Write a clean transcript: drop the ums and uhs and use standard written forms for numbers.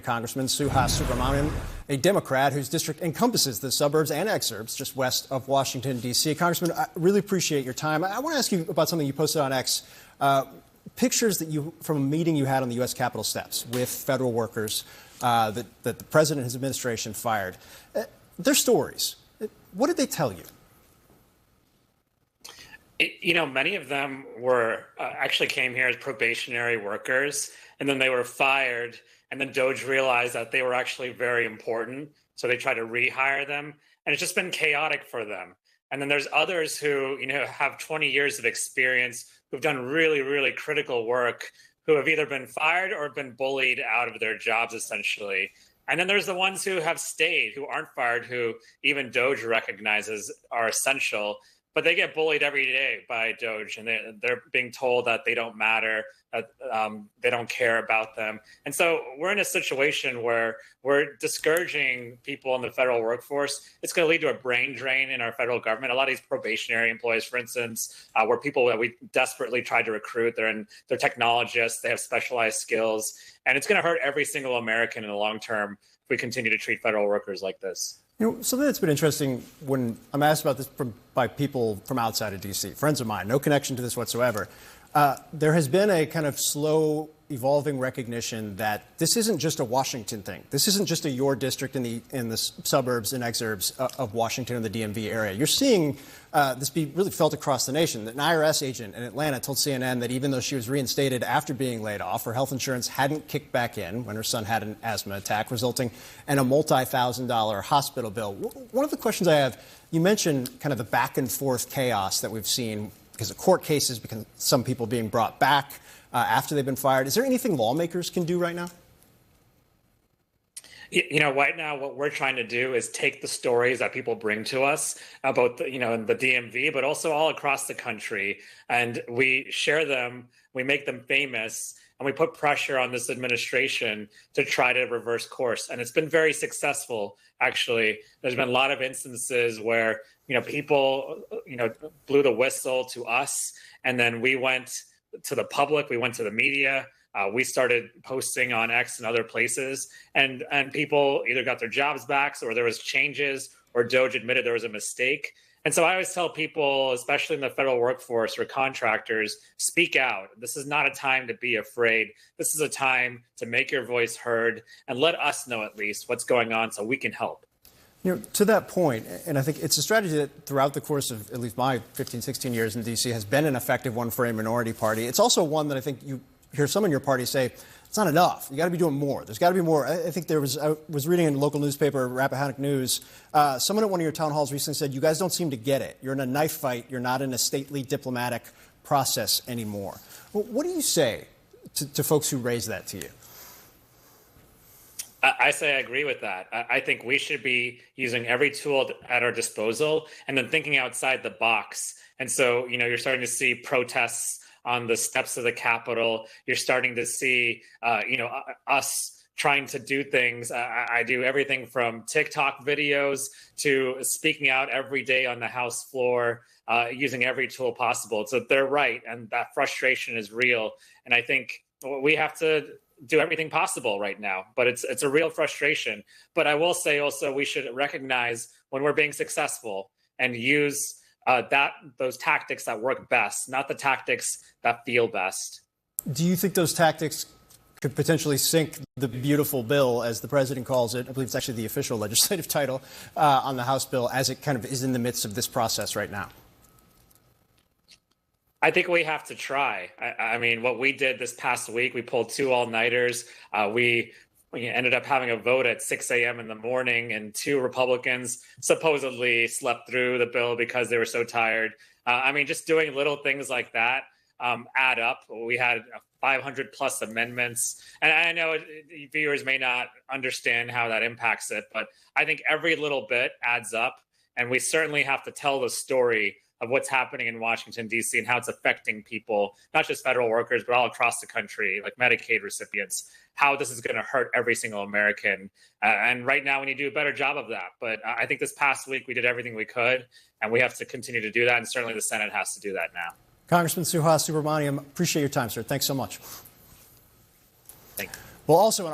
Congressman Subramanyam, a Democrat whose district encompasses the suburbs and exurbs just west of Washington, D.C. Congressman, I really appreciate your time. I want to ask you about something you posted on X, pictures from a meeting you had on the U.S. Capitol steps with federal workers that the president and his administration fired. They're stories. What did they tell you? Many of them were actually came here as probationary workers, and then they were fired. And then DOJ realized that they were actually very important, so they tried to rehire them, and it's just been chaotic for them. And then there's others who, have 20 years of experience, who've done really, really critical work, who have either been fired or been bullied out of their jobs, essentially. And then there's the ones who have stayed, who aren't fired, who even DOJ recognizes are essential. But they get bullied every day by DOJ, and they're being told that they don't matter, that they don't care about them. And so we're in a situation where we're discouraging people in the federal workforce. It's going to lead to a brain drain in our federal government. A lot of these probationary employees, for instance, were people that we desperately tried to recruit. They're technologists. They have specialized skills. And it's going to hurt every single American in the long term if we continue to treat federal workers like this. Something that's been interesting when I'm asked about this by people from outside of D.C., friends of mine, no connection to this whatsoever. There has been a kind of slow evolving recognition that this isn't just a Washington thing. This isn't just your district in the suburbs and exurbs of Washington and the DMV area. You're seeing this be really felt across the nation. An IRS agent in Atlanta told CNN that even though she was reinstated after being laid off, her health insurance hadn't kicked back in when her son had an asthma attack, resulting in a multi-$1,000 hospital bill. One of the questions I have, you mentioned kind of the back and forth chaos that we've seen because of court cases, because some people being brought back after they've been fired. Is there anything lawmakers can do right now? Right now, what we're trying to do is take the stories that people bring to us about, in the DMV, but also all across the country, and we share them, we make them famous, and we put pressure on this administration to try to reverse course. And it's been very successful, actually. There's been a lot of instances where, people, blew the whistle to us, and then we went to the public, we went to the media. We started posting on X and other places, and people either got their jobs back or there was changes or DOJ admitted there was a mistake. And so I always tell people, especially in the federal workforce or contractors, speak out. This is not a time to be afraid. This is a time to make your voice heard and let us know at least what's going on so we can help. To that point, and I think it's a strategy that throughout the course of at least my 15, 16 years in D.C. has been an effective one for a minority party. It's also one that I think you hear some in your party say, it's not enough. You got to be doing more. There's got to be more. I think I was reading in a local newspaper, Rappahannock News, someone at one of your town halls recently said, you guys don't seem to get it. You're in a knife fight. You're not in a stately diplomatic process anymore. Well, what do you say to folks who raise that to you? I say I agree with that. I think we should be using every tool at our disposal and then thinking outside the box. And so, you're starting to see protests on the steps of the Capitol. You're starting to see, us trying to do things. I do everything from TikTok videos to speaking out every day on the House floor, using every tool possible. So they're right. And that frustration is real. And I think we have to do everything possible right now, but it's a real frustration. But I will say also we should recognize when we're being successful and use those tactics that work best, not the tactics that feel best. Do you think those tactics could potentially sink the beautiful bill, as the president calls it? I believe it's actually the official legislative title on the House bill, as it kind of is in the midst of this process right now. I think we have to try. I mean, what we did this past week, we pulled 2 all-nighters. We ended up having a vote at 6 a.m. in the morning, and 2 Republicans supposedly slept through the bill because they were so tired. Just doing little things like that add up. We had 500 plus amendments. And I know viewers may not understand how that impacts it, but I think every little bit adds up. And we certainly have to tell the story of what's happening in Washington, D.C. and how it's affecting people, not just federal workers, but all across the country, like Medicaid recipients, how this is going to hurt every single American. And right now we need to do a better job of that. But I think this past week we did everything we could, and we have to continue to do that. And certainly the Senate has to do that now. Congressman Subramanyam, appreciate your time, sir. Thanks so much. Thank you. Well, also